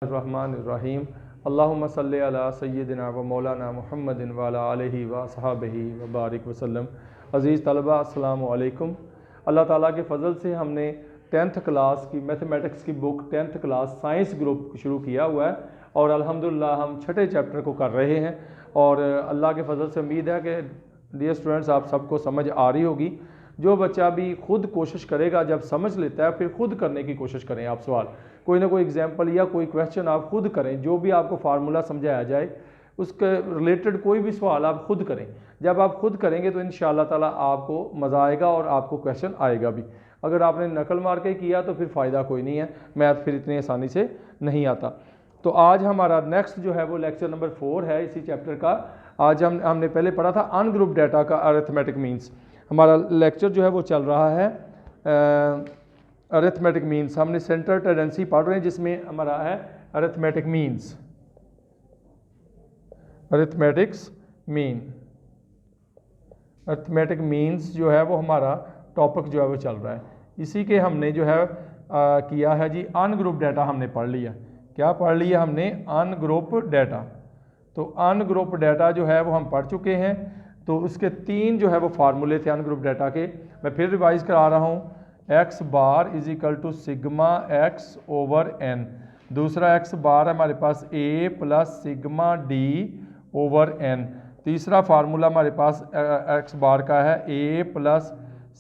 रहमानिर्रहीम अल्लाहुम्मा सल्लि अला सय्यिदिना व मौलाना मुहम्मदिन व अला आलिहि व असहाबिहि व बारिक वसल्लम। अज़ीज़ तलबा अस्सलामु अलैकुम। अल्लाह ताला के फ़ज़ल से हमने 10th क्लास की मैथमेटिक्स की book 10th class science group शुरू किया हुआ है और अल्हम्दुलिल्लाह हम छठे चैप्टर को कर रहे हैं और अल्लाह के फ़ज़ल से उम्मीद है कि डियर स्टूडेंट्स आप सबको समझ आ रही होगी। जो बच्चा भी खुद कोशिश करेगा, जब समझ लेता है फिर खुद करने की कोशिश करें। आप सवाल कोई ना कोई एग्जाम्पल या कोई क्वेश्चन आप खुद करें, जो भी आपको फार्मूला समझाया जाए उसके रिलेटेड कोई भी सवाल आप खुद करें। जब आप खुद करेंगे तो इंशाअल्लाह ताला आपको मज़ा आएगा और आपको क्वेश्चन आएगा भी। अगर आपने नकल मार के किया तो फिर फ़ायदा कोई नहीं है, मैथ फिर इतनी आसानी से नहीं आता। तो आज हमारा नेक्स्ट जो है वो लेक्चर नंबर 4 है इसी चैप्टर का। आज हमने पहले पढ़ा था अनग्रुप डाटा का अरिथमेटिक मीन्स। हमारा लेक्चर जो है वो चल रहा है अरिथमेटिक मीन्स। हमने सेंट्रल टेंडेंसी पढ़ रहे हैं जिसमें हमारा है arithmetic means, arithmetics mean. Arithmetic means जो है वो हमारा टॉपिक जो है वो चल रहा है। इसी के हमने जो है किया है जी अनग्रुप डाटा हमने पढ़ लिया। क्या पढ़ लिया हमने? Ungroup data. तो अनग्रुप डाटा जो है वो हम पढ़ चुके हैं। तो उसके 3 जो है वो फार्मूले थे अनग्रुप डाटा के। मैं फिर रिवाइज करा रहा हूँ। X bar is equal to sigma x over N. दूसरा एक्स बार है हमारे पास A plus sigma D over N. तीसरा फार्मूला हमारे पास एक्स बार का है A plus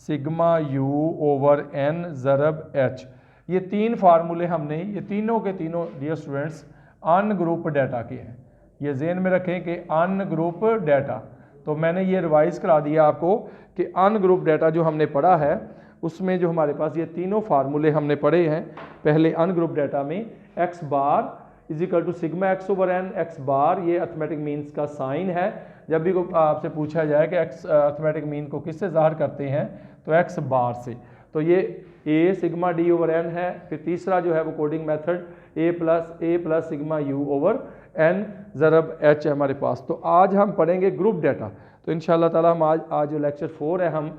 sigma U over N ज़रब एच। ये 3 फार्मूले हमने, ये तीनों के तीनों डियर स्टूडेंट्स अनग्रुप डाटा के हैं। ये ज़हन में रखें कि अनग्रुप डाटा। तो मैंने ये रिवाइज करा दिया आपको कि अनग्रुप डाटा जो हमने पढ़ा है उसमें जो हमारे पास ये तीनों फार्मूले हमने पढ़े हैं। पहले अनग्रुप डाटा में X bar is equal to sigma x over N. X bar ये अरिथमेटिक मीन्स का साइन है। जब भी आपसे पूछा जाए कि एक्स अरिथमेटिक मीन को किससे ज़ाहिर करते हैं तो एक्स बार से। तो ये A sigma D over N है। फिर तीसरा जो है वो coding method A plus sigma U over N ज़रब एच है हमारे पास। तो आज हम पढ़ेंगे ग्रुप डाटा। तो इंशाअल्लाह ताला हम आज जो लेक्चर 4 है हम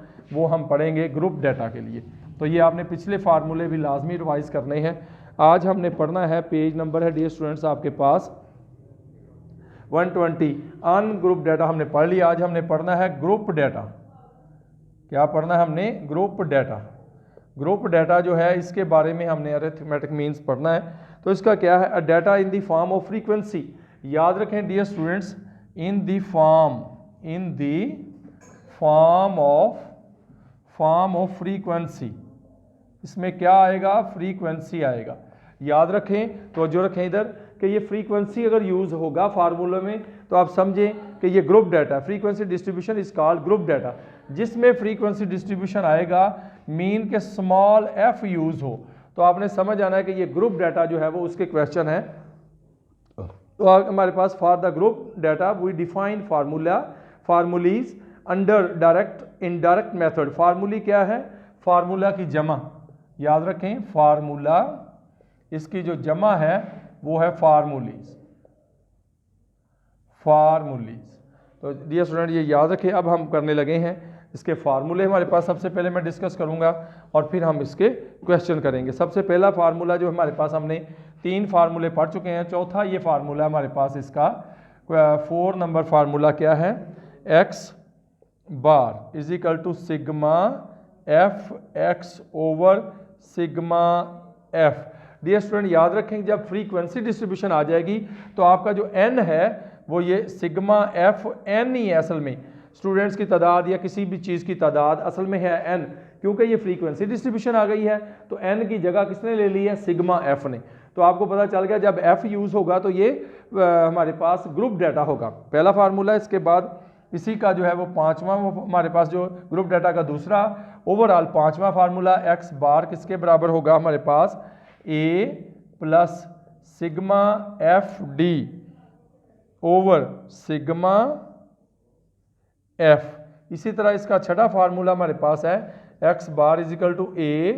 पढ़ेंगे ग्रुप डाटा के लिए। तो ये आपने पिछले फार्मूले भी लाजमी रिवाइज करने हैं। आज हमने पढ़ना है, पेज नंबर है डियर स्टूडेंट्स आपके पास 120। अनग्रुप डाटा हमने पढ़ लिया। आज हमने पढ़ना है ग्रुप डाटा। क्या पढ़ना है हमने? Group data. ग्रुप डाटा जो है इसके बारे में हमने अरिथमेटिक मीन्स पढ़ना है। तो इसका क्या है? Data in the form of frequency. याद रखें dear students, in the form of frequency. इसमें क्या आएगा? फ्रीक्वेंसी आएगा। याद रखें, तो जो रखें इधर कि ये फ्रीक्वेंसी अगर यूज़ होगा फार्मूले में तो आप समझें कि ये group data. Frequency distribution is called group data. जिसमें फ्रीक्वेंसी डिस्ट्रीब्यूशन आएगा मीन के स्मॉल एफ यूज़ हो तो आपने समझ आना है कि ये ग्रुप डाटा जो है वो उसके क्वेश्चन है। तो हमारे पास for the group data we define formulae under direct indirect method. Formulae क्या है? फार्मूला की जमा। याद रखें, फार्मूला इसकी जो जमा है वो है फार्मूलीज। तो डियर स्टूडेंट ये याद रखें। अब हम करने लगे हैं इसके फार्मूले। हमारे पास सबसे पहले मैं डिस्कस करूंगा और फिर हम इसके क्वेश्चन करेंगे। सबसे पहला फार्मूला जो हमारे पास, हमने 3 फार्मूले पढ़ चुके हैं। चौथा ये फार्मूला हमारे पास, इसका 4 नंबर फार्मूला क्या है? X bar is equal to sigma f x over sigma f. Dear student याद रखें, जब फ्रीक्वेंसी डिस्ट्रीब्यूशन आ जाएगी तो आपका जो एन है वो ये सिग्मा एफ एन ही है। असल में स्टूडेंट्स की तादाद या किसी भी चीज़ की तादाद असल में है एन, क्योंकि ये फ्रीक्वेंसी डिस्ट्रीब्यूशन आ गई है तो एन की जगह किसने ले ली है? सिग्मा एफ ने। तो आपको पता चल गया जब एफ यूज़ होगा तो ये हमारे पास ग्रुप डाटा होगा। पहला फार्मूला। इसके बाद इसी का जो है वो 5वां हमारे पास जो ग्रुप डाटा का दूसरा ओवरऑल 5वां फार्मूला, एक्स बार किसके बराबर होगा हमारे पास? A plus sigma F D over sigma F. इसी तरह इसका छठा फार्मूला हमारे पास है x bar is equal to A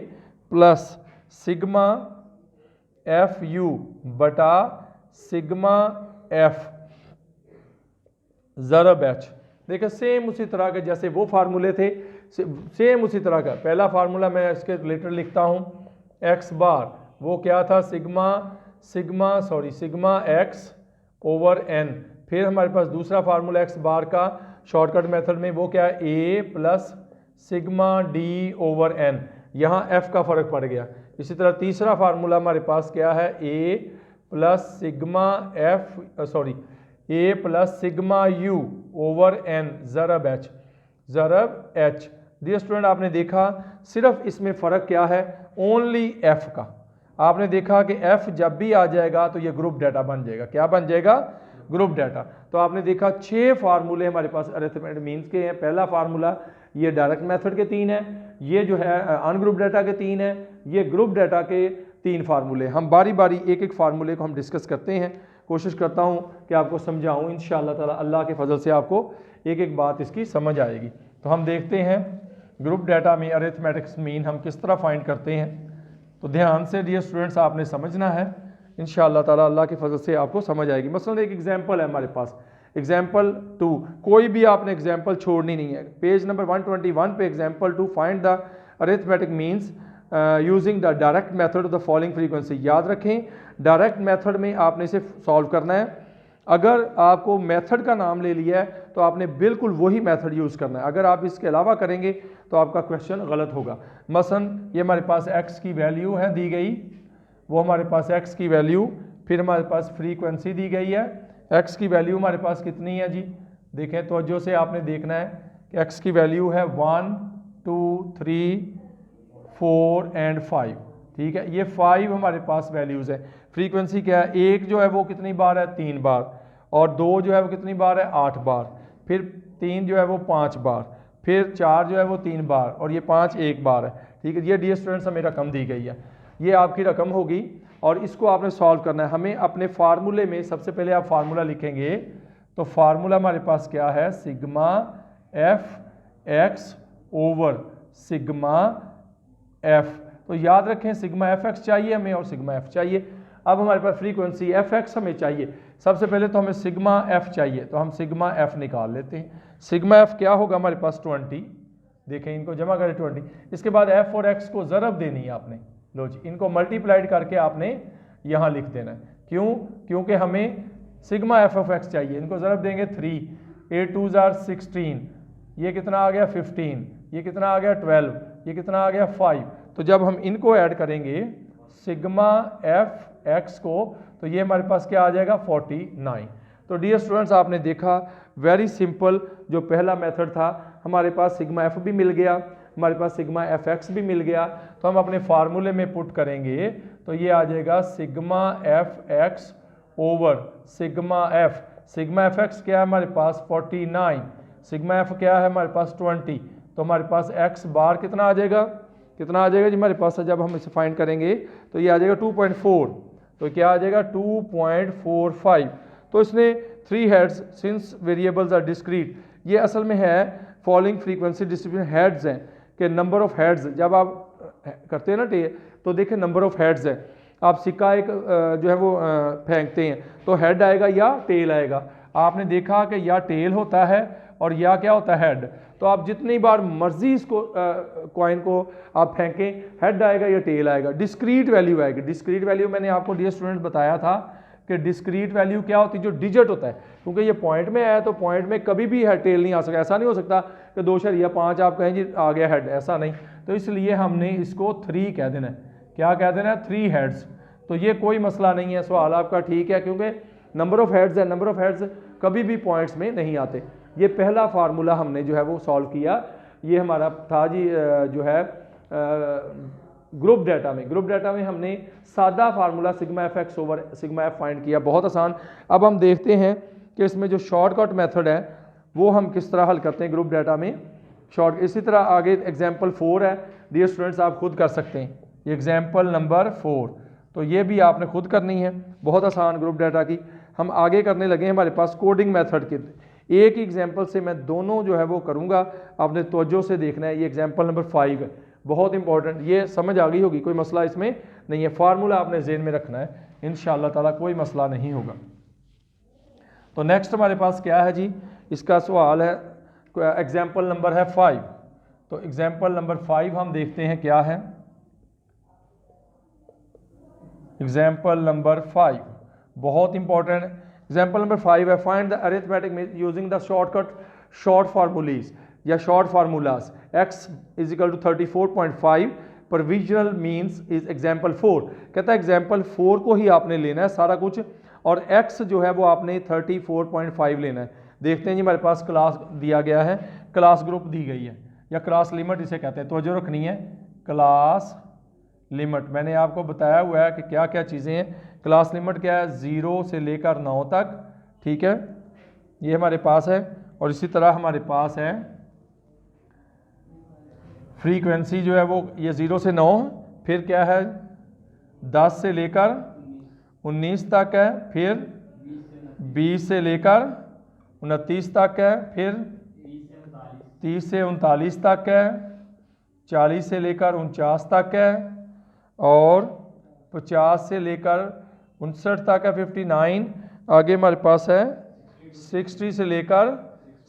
plus sigma F you बटा सिग्मा एफ ज़रब एच। देखिए सेम उसी तरह के जैसे वो फार्मूले थे, सेम उसी तरह का पहला फार्मूला मैं इसके रिलेटेड लिखता हूँ। एक्स बार वो क्या था? Sigma sigma x over n. फिर हमारे पास दूसरा फार्मूला एक्स बार का शॉर्टकट मेथड में वो क्या है, A plus sigma D over N, यहाँ एफ का फर्क पड़ गया। इसी तरह तीसरा फार्मूला हमारे पास क्या है, A plus sigma U over N ज़रब एच। डियर स्टूडेंट, आपने देखा सिर्फ इसमें फ़र्क क्या है, ओनली एफ का। आपने देखा कि एफ जब भी आ जाएगा तो ये ग्रुप डाटा बन जाएगा। क्या बन जाएगा, ग्रुप डाटा। तो आपने देखा 6 फार्मूले हमारे पास अरिथमेटिक मीन्स के हैं। पहला फार्मूला ये डायरेक्ट मेथड के 3 है, ये जो है अनग्रुप डाटा के 3 है, ये ग्रुप डाटा के 3 फार्मूले। हम बारी बारी एक एक फार्मूले को हम डिस्कस करते हैं। कोशिश करता हूँ कि आपको समझाऊँ, इंशाअल्लाह ताला अल्लाह के फजल से आपको एक एक बात इसकी समझ आएगी। तो हम देखते हैं ग्रुप डाटा में अरिथमेटिक मीन हम किस तरह फाइंड करते हैं। तो ध्यान से डियर स्टूडेंट्स आपने समझना है, इंशाअल्लाह ताला अल्लाह के फजल से आपको समझ आएगी। मसलन एक एग्जांपल है हमारे पास, एग्जांपल 2, कोई भी आपने एग्जांपल छोड़नी नहीं है। पेज नंबर 121 पे example 2, find the arithmetic means using the direct method of the following frequency. याद रखें, डायरेक्ट मेथड में आपने इसे सॉल्व करना है। अगर आपको मेथड का नाम ले लिया है तो आपने बिल्कुल वही मेथड यूज़ करना है। अगर आप इसके अलावा करेंगे तो आपका क्वेश्चन गलत होगा। मसलन ये हमारे पास x की वैल्यू है दी गई, वो हमारे पास x की वैल्यू, फिर हमारे पास फ्रीक्वेंसी दी गई है। x की वैल्यू हमारे पास कितनी है जी, देखें तवज्जो से आपने देखना है कि x की वैल्यू है 1 2 3 4 एंड 5। ठीक है, ये 5 हमारे पास वैल्यूज़ है। फ्रीक्वेंसी क्या है, 1 जो है वो कितनी बार है, 3 बार, और 2 जो है वो कितनी बार है, 8 बार, फिर 3 जो है वो 5 बार, फिर 4 जो है वो 3 बार, और ये 5 1 बार है। ठीक है, ये डियर स्टूडेंट्स हमें रकम दी गई है, ये आपकी रकम होगी और इसको आपने सॉल्व करना है। हमें अपने फार्मूले में सबसे पहले आप फार्मूला लिखेंगे, तो फार्मूला हमारे पास क्या है, sigma f x over sigma F. तो याद रखें सिग्मा एफ एक्स चाहिए हमें और सिग्मा एफ चाहिए। अब हमारे पास फ्रीक्वेंसी एफ एक्स हमें चाहिए। सबसे पहले तो हमें सिग्मा एफ चाहिए, तो हम सिग्मा एफ निकाल लेते हैं। सिग्मा एफ क्या होगा हमारे पास 20, देखें इनको जमा करें 20। इसके बाद एफ और एक्स को ज़रब देनी है आपने, लो जी इनको मल्टीप्लाइड करके आपने यहाँ लिख देना है। क्यों, क्योंकि हमें सिग्मा एफ ऑफ एक्स चाहिए। इनको ज़रब देंगे 3, 8 2 16, ये कितना आ गया 15, ये कितना आ गया 12, ये कितना आ गया 5। तो जब हम इनको ऐड करेंगे सिग्मा एफ एक्स को, तो ये हमारे पास क्या आ जाएगा 49। तो डियर स्टूडेंट्स आपने देखा वेरी सिंपल, जो पहला मेथड था हमारे पास सिग्मा एफ भी मिल गया, हमारे पास सिग्मा एफ एक्स भी मिल गया। तो हम अपने फार्मूले में पुट करेंगे तो ये आ जाएगा sigma f x over sigma F. Sigma f x क्या है हमारे पास 49, सिग्मा एफ क्या है हमारे पास 20। तो हमारे पास एक्स बार कितना आ जाएगा, कितना आ जाएगा जी हमारे पास, जब हम इसे फाइंड करेंगे तो ये आ जाएगा 2.4। तो क्या आ जाएगा 2.45। तो इसने 3 heads since variables are discrete, ये असल में है फॉलोइंग फ्रीक्वेंसी डिस्ट्रीब्यूशन हेड्स हैं कि नंबर ऑफ हेड्स, जब आप करते हैं ना तो देखें नंबर ऑफ हेड्स है। आप सिक्का एक जो है वो फेंकते हैं तो हेड आएगा या टेल आएगा। आपने देखा कि या टेल होता है और या क्या होता है हेड। तो आप जितनी बार मर्जी इसको कॉइन को आप फेंकें, हेड आएगा या टेल आएगा, डिस्क्रीट वैल्यू आएगी। डिस्क्रीट वैल्यू मैंने आपको डियर स्टूडेंट बताया था कि डिस्क्रीट वैल्यू क्या होती है, जो डिजिट होता है। क्योंकि ये पॉइंट में आया तो पॉइंट में कभी भी हेड टेल नहीं आ सकता। ऐसा नहीं हो सकता कि 2.5 आप कहें जी आ गया हेड, ऐसा नहीं। तो इसलिए हमने इसको 3 कह देना है। क्या कह देना है, 3 हेड्स। तो ये कोई मसला नहीं है, सवाल आपका ठीक है, क्योंकि नंबर ऑफ हेड्स है, नंबर ऑफ हेड्स कभी भी पॉइंट्स में नहीं आते। ये पहला फार्मूला हमने जो है वो सॉल्व किया। ये हमारा था जी जो है ग्रुप डाटा में हमने सादा formula sigma f x over sigma F find किया, बहुत आसान। अब हम देखते हैं कि इसमें जो शॉर्टकट मेथड है वो हम किस तरह हल करते हैं ग्रुप डाटा में शॉर्ट। इसी तरह आगे एग्जाम्पल 4 है, डियर स्टूडेंट्स आप खुद कर सकते हैं, ये एग्जाम्पल नंबर 4। तो ये भी आपने खुद करनी है, बहुत आसान ग्रुप डाटा की। हम आगे करने लगे हैं हमारे पास कोडिंग मेथड के। एक ही एग्जाम्पल से मैं दोनों जो है वो करूँगा, आपने तवज्जो से देखना है। ये एग्जाम्पल नंबर 5 है, बहुत इंपॉर्टेंट, ये समझ आ गई होगी, कोई मसला इसमें नहीं है। फार्मूला आपने ज़हन में रखना है, इंशाअल्लाह ताला कोई मसला नहीं होगा। तो नेक्स्ट हमारे पास क्या है जी, इसका सवाल है, एग्जाम्पल नंबर है 5। तो एग्जाम्पल नंबर 5 हम देखते हैं क्या है। एग्जाम्पल नंबर 5 बहुत इंपॉर्टेंट। एग्जाम्पल नंबर 5 है find the arithmetic using the shortcut short formulae या short formulas x is equal to 34.5 provisional means is example 4। कहता है एग्जाम्पल 4 को ही आपने लेना है सारा कुछ और x जो है वो आपने 34.5 लेना है। देखते हैं जी हमारे पास क्लास दिया गया है, क्लास ग्रुप दी गई है या क्लास लिमिट इसे कहते हैं, तो जो रखनी है क्लास लिमिट। मैंने आपको बताया हुआ है कि क्या क्या चीज़ें हैं। क्लास लिमिट क्या है 0 से लेकर 9 तक, ठीक है, ये हमारे पास है। और इसी तरह हमारे पास है फ्रीक्वेंसी जो है वो ये 0 से 9, फिर क्या है 10 से लेकर 19 तक है, फिर 20 से लेकर 29 तक है, फिर 30 से 39 तक है, 40 से लेकर 49 तक है और 50 से लेकर 59 तक है 59। आगे हमारे पास है 60 से लेकर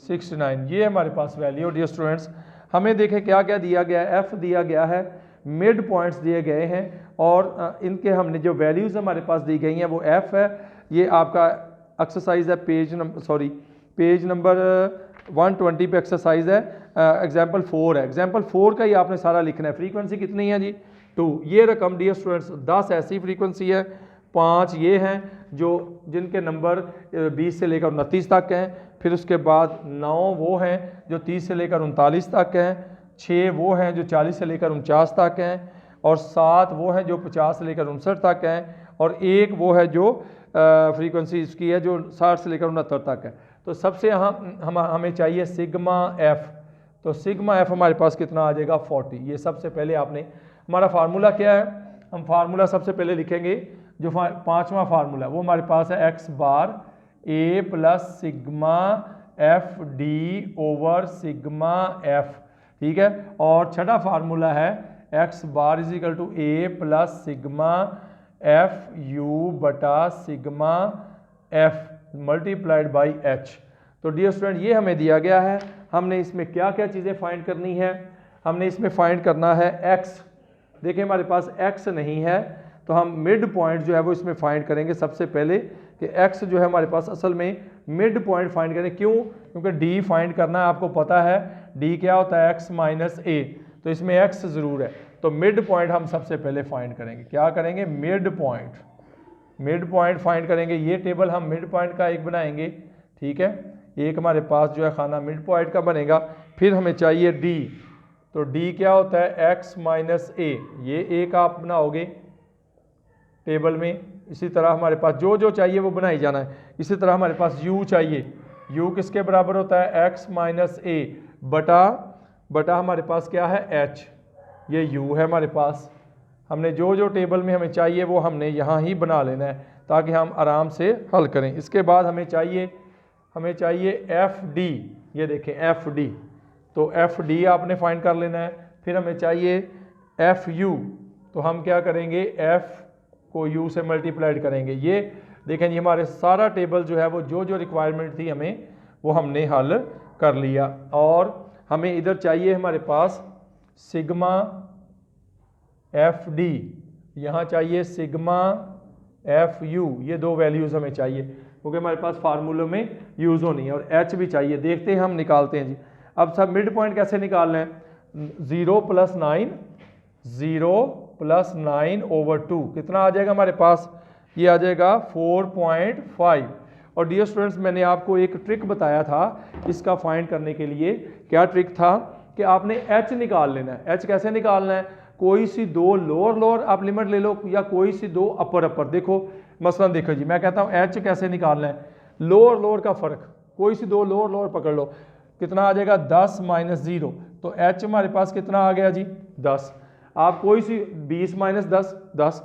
69। ये हमारे पास वैल्यू। डियर स्टूडेंट्स हमें देखें क्या क्या दिया गया है। एफ दिया गया है, मिड पॉइंट्स दिए गए हैं और इनके हमने जो वैल्यूज़ हमारे पास दी गई हैं वो एफ है। ये आपका एक्सरसाइज है पेज नंबर 120 पे एक्सरसाइज है। एग्जाम्पल 4 है, एग्जाम्पल 4 का ही आपने सारा लिखना है। फ्रीक्वेंसी कितनी है जी 2। ये रकम डियर स्टूडेंट्स 10 ऐसी फ्रीक्वेंसी है, 5 ये हैं जो जिनके नंबर 20 से लेकर 29 तक हैं, फिर उसके बाद 9 वो हैं जो 30 से लेकर 39 तक हैं, 6 वो हैं जो 40 से लेकर 49 तक हैं और 7 वो हैं जो 50 से लेकर 59 तक हैं और 1 वो है जो फ्रीक्वेंसी इसकी है जो 60 से लेकर 69 तक है। तो सबसे हमें चाहिए सिग्मा एफ। तो सिग्मा एफ हमारे पास कितना आ जाएगा 40। ये सबसे पहले आपने हमारा फार्मूला क्या है, हम फार्मूला सबसे पहले लिखेंगे जो 5वां फार्मूला वो हमारे पास है x bar A plus sigma F D over sigma F, ठीक है। और छठा फार्मूला है x bar is equal to A plus sigma F you बटा sigma F multiplied by H. तो डियर स्टूडेंट ये हमें दिया गया है, हमने इसमें क्या क्या चीज़ें फाइंड करनी है। हमने इसमें फाइंड करना है एक्स। देखिए हमारे पास एक्स नहीं है तो हम मिड पॉइंट जो है वो इसमें फाइंड करेंगे सबसे पहले कि एक्स जो है हमारे पास असल में मिड पॉइंट फाइंड करें। क्यों? क्योंकि डी फाइंड करना है, आपको पता है डी क्या होता है एक्स माइनस ए, तो इसमें एक्स ज़रूर है। तो मिड पॉइंट हम सबसे पहले फाइंड करेंगे। क्या करेंगे? मिड पॉइंट फाइंड करेंगे। ये टेबल हम मिड पॉइंट का एक बनाएंगे, ठीक है। एक हमारे पास जो है खाना मिड पॉइंट का बनेगा। फिर हमें चाहिए डी, तो डी क्या होता है एक्स माइनस ए, ये एक आप बनाओगे टेबल में। इसी तरह हमारे पास जो जो चाहिए वो बनाई जाना है। इसी तरह हमारे पास यू चाहिए, यू किसके बराबर होता है एक्स माइनस ए बटा हमारे पास क्या है एच, ये यू है हमारे पास। हमने जो जो टेबल में हमें चाहिए वो हमने यहाँ ही बना लेना है ताकि हम आराम से हल करें। इसके बाद हमें चाहिए एफ डी, ये देखें एफ डी, तो एफ डी आपने फाइंड कर लेना है। फिर हमें चाहिए एफ यू, तो हम क्या करेंगे एफ को यू से मल्टीप्लाइड करेंगे। ये देखें ये हमारे सारा टेबल जो है वो जो जो रिक्वायरमेंट थी हमें वो हमने हल कर लिया। और हमें इधर चाहिए हमारे पास सिग्मा एफ डी, यहाँ चाहिए सिग्मा एफ यू, ये दो वैल्यूज़ हमें चाहिए क्योंकि हमारे पास फार्मूलों में यूज़ होनी है। और एच भी चाहिए, देखते हैं हम निकालते हैं जी। अब सब मिड पॉइंट कैसे निकालना है? 0 प्लस 9 ओवर 2 कितना आ जाएगा हमारे पास? ये आ जाएगा 4.5। और डियर स्टूडेंट्स मैंने आपको एक ट्रिक बताया था इसका फाइंड करने के लिए। क्या ट्रिक था कि आपने एच निकाल लेना है। एच कैसे निकालना है? कोई सी दो लोअर आप लिमिट ले लो या कोई सी दो अपर। देखो मसलन देखो जी, मैं कहता हूँ एच कैसे निकालना है, लोअर का फ़र्क, कोई सी दो लोअर पकड़ लो, कितना आ जाएगा 10 माइनस 0, तो एच हमारे पास कितना आ गया जी 10। आप कोई सी 20 माइनस 10 10,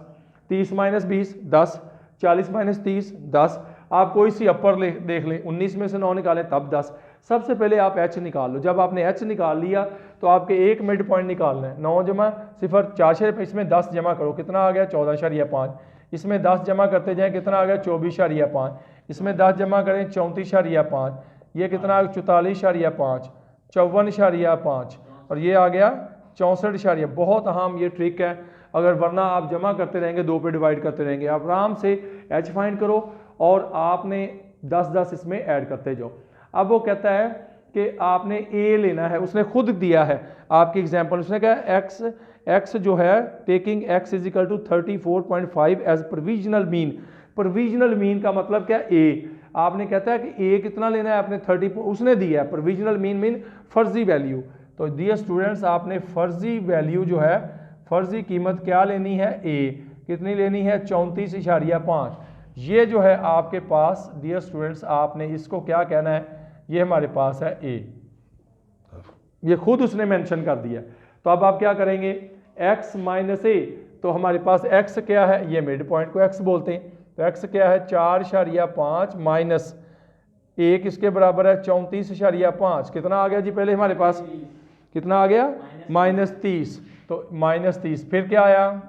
30 माइनस 20 10, 40 माइनस 30 10, आप कोई सी अपर देख लें, 19 में से 9 निकालें तब 10। सबसे पहले आप एच निकाल लो। जब आपने एच निकाल लिया तो आपके एक मिड पॉइंट निकालना है। 9 जमा 0 4, इसमें 10 जमा करो, कितना आ गया 14.5। इसमें 10 जमा करते जाएं, कितना आ गया 24.5। इसमें 10 जमा करें 34.5, ये कितना 44.5, 54.5 और ये आ गया 64.5। बहुत अहम ये ट्रिक है, अगर वरना आप जमा करते रहेंगे, 2 पे डिवाइड करते रहेंगे। आप आराम से h फाइंड करो और आपने 10-10 इसमें ऐड करते जाओ। अब वो कहता है कि आपने a लेना है, उसने खुद दिया है आपकी एग्जांपल, उसने कहा x जो है taking x is equal to 34.5 as provisional mean. Provisional mean का मतलब क्या, a। आपने कहता है कि a कितना लेना है आपने 30, उसने दिया है। प्रोविजनल मीन फर्जी वैल्यू। तो डियर स्टूडेंट्स आपने फर्जी वैल्यू जो है, फर्जी कीमत क्या लेनी है, a कितनी लेनी है 34.5। ये जो है आपके पास डियर स्टूडेंट्स आपने इसको क्या कहना है, ये हमारे पास है a, ये खुद उसने मेंशन कर दिया। तो अब आप क्या करेंगे, x माइनस a, तो हमारे पास x क्या है, ये मिड पॉइंट को x बोलते हैं, तो x क्या है 4.5 माइनस a किसके बराबर है 34.5। कितना आ गया जी पहले हमारे पास, कितना आ गया -30, तो -30 फिर क्या आया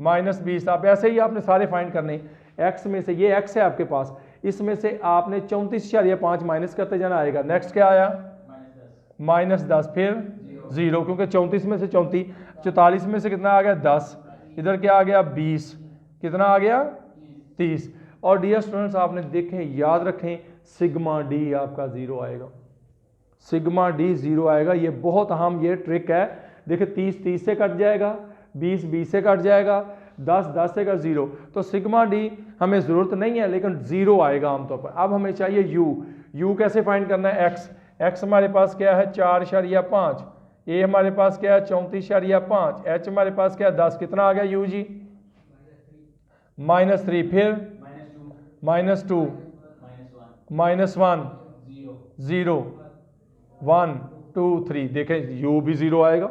-20। आप ऐसे ही आपने सारे फाइंड करने, x में से ये x है आपके पास, इसमें से आपने 34.5 माइनस करते जाना आएगा। नेक्स्ट क्या आया -10, फिर 0, क्योंकि 34 में से 44 में से कितना आ गया 10, इधर क्या आ गया 20, कितना आ गया 30। और डियर स्टूडेंट्स आपने देखें, याद रखें सिग्मा डी आपका 0 आएगा, सिग्मा डी 0 आएगा। ये बहुत अहम ये ट्रिक है। देखिए 30 से कट जाएगा, 20 से कट जाएगा, 10 से कट 0, तो सिग्मा डी हमें ज़रूरत नहीं है लेकिन 0 आएगा आमतौर पर। अब हमें चाहिए u कैसे फाइंड करना है, x हमारे पास क्या है 4.5, a हमारे पास क्या है 34.5, h हमारे पास क्या है 10, कितना आ गया u जी -3, फिर -2, -1, 0, 1, 2, 3। देखें u भी 0 आएगा,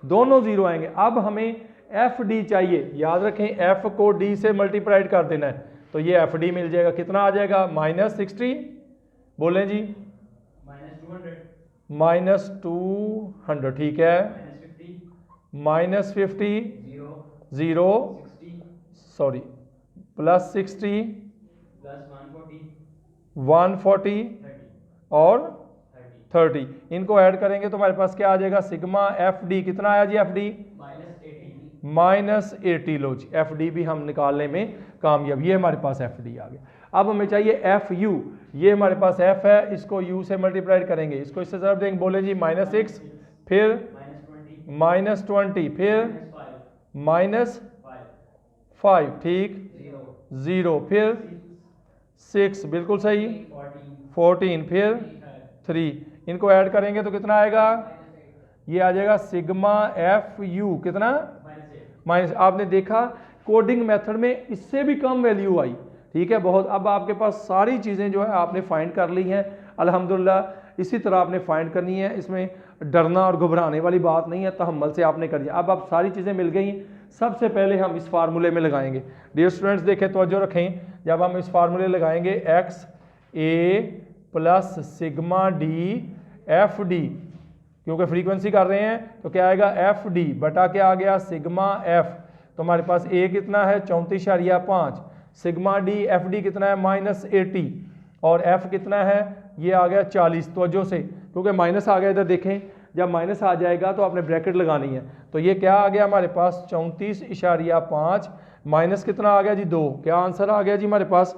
दोनों 0 आएंगे। अब हमें एफ डी चाहिए, याद रखें f को d से मल्टीप्लाइड कर देना है, तो ये एफ डी मिल जाएगा, कितना आ जाएगा -60, बोलें जी -200, ठीक है, -50, 0, सॉरी +60, 140 और 30। इनको ऐड करेंगे तो हमारे पास क्या आ जाएगा, सिग्मा एफ डी कितना आया जी, एफ डी -80। लो जी एफ डी भी हम निकालने में कामयाब, ये हमारे पास एफ डी आ गया। अब हमें चाहिए एफ यू, ये हमारे पास एफ है, इसको यू से मल्टीप्लाइड करेंगे, इसको इससे ज़रूर देंगे, बोले जी -6, फिर -20, फिर -5, ठीक, 0, फिर 6, बिल्कुल सही, 14, फिर 3। इनको ऐड करेंगे तो कितना आएगा, ये आ जाएगा सिग्मा एफ यू कितना माइनस। आपने देखा कोडिंग मेथड में इससे भी कम वैल्यू आई, ठीक है बहुत। अब आपके पास सारी चीज़ें जो है आपने फाइंड कर ली हैं अल्हम्दुलिल्लाह। इसी तरह आपने फाइंड करनी है, इसमें डरना और घबराने वाली बात नहीं है, तहम्मुल से आपने कर दिया। अब आप सारी चीज़ें मिल गई हैं, सबसे पहले हम इस फार्मूले में लगाएंगे। डियर स्टूडेंट्स देखें, तवज्जो रखें, जब हम इस फार्मूले लगाएंगे x a plus sigma d f d, क्योंकि फ्रीक्वेंसी कर रहे हैं तो क्या आएगा एफ डी बटा क्या आ गया सिग्मा एफ। तो हमारे पास ए कितना है 34.5, सिग्मा डी एफ डी कितना है -80 और एफ कितना है ये आ गया 40। तवज्जो से, क्योंकि माइनस आ गया इधर देखें, जब माइनस आ जाएगा तो आपने ब्रैकेट लगानी है। तो ये क्या आ गया हमारे पास 34.5 माइनस कितना आ गया जी 2, क्या आंसर आ गया जी हमारे पास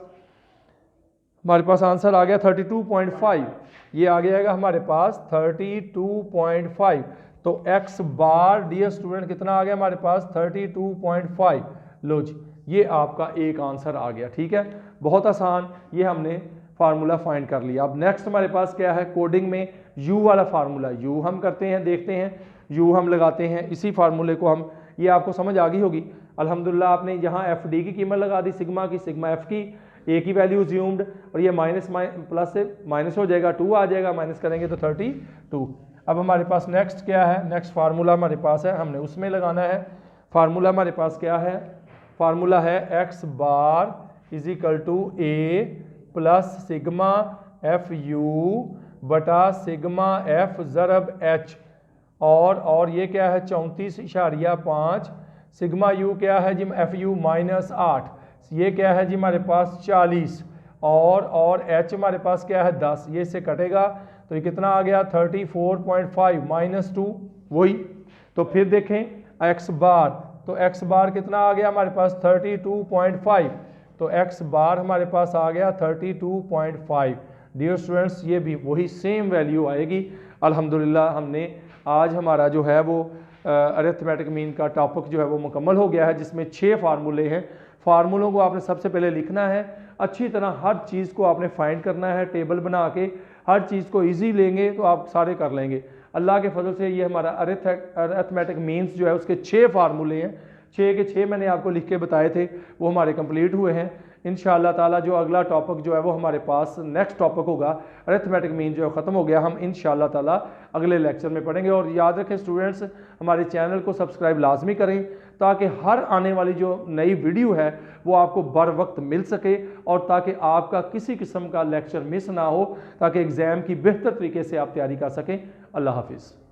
आंसर आ गया 32.5। ये आ जाएगा हमारे पास 32.5। तो x बार डियर स्टूडेंट कितना आ गया हमारे पास 32.5। लो जी ये आपका एक आंसर आ गया, ठीक है, बहुत आसान, ये हमने फार्मूला फाइंड कर लिया। अब नेक्स्ट हमारे पास क्या है, कोडिंग में u वाला फार्मूला, u हम करते हैं, देखते हैं, u हम लगाते हैं, इसी फार्मूले को हम, ये आपको समझ आ गई होगी अल्हम्दुलिल्लाह। आपने यहाँ एफ डी की कीमत लगा दी, सिग्मा की, सिग्मा एफ की, ए की वैल्यू ज्यूम्ड, और ये माइनस प्लस से माइनस हो जाएगा, 2 आ जाएगा, माइनस करेंगे तो 32। अब हमारे पास नेक्स्ट क्या है, नेक्स्ट फार्मूला हमारे पास है, हमने उसमें लगाना है। फार्मूला हमारे पास क्या है, फार्मूला है x bar is equal to A plus sigma F you बटा सिग्मा एफ ज़रब एच, और ये क्या है 34.5, सिग्मा यू क्या है जी एफ यू -8, ये क्या है जी हमारे पास 40, और एच हमारे पास क्या है 10, ये इससे कटेगा तो ये कितना आ गया 34.5 -2 वही। तो फिर देखें एक्स बार, तो x बार कितना आ गया हमारे पास 32.5, तो x बार हमारे पास आ गया 32.5। डियर स्टूडेंट्स ये भी वही सेम वैल्यू आएगी। अल्हम्दुलिल्लाह हमने आज हमारा जो है वो अरिथमेटिक मीन का टॉपिक जो है वो मुकम्मल हो गया है, जिसमें 6 फार्मूले हैं। फार्मूलों को आपने सबसे पहले लिखना है, अच्छी तरह हर चीज़ को आपने फाइंड करना है, टेबल बना के हर चीज़ को इजी लेंगे तो आप सारे कर लेंगे। अल्लाह के फजल से ये हमारा अरिथमेटिक मीन्स जो है उसके 6 फार्मूले हैं, 6 के 6 मैंने आपको लिख के बताए थे, वो हमारे कंप्लीट हुए हैं। इंशाअल्लाह ताला जो अगला टॉपिक जो है वो हमारे पास नेक्स्ट टॉपिक होगा, अरिथमेटिक मीन जो है ख़त्म हो गया, हम इंशाअल्लाह ताला अगले लेक्चर में पढ़ेंगे। और याद रखें स्टूडेंट्स, हमारे चैनल को सब्सक्राइब लाजमी करें ताकि हर आने वाली जो नई वीडियो है वो आपको बर वक्त मिल सके और ताकि आपका किसी किस्म का लेक्चर मिस ना हो, ताकि एग्ज़ाम की बेहतर तरीके से आप तैयारी कर सकें। अल्लाह हाफिज़।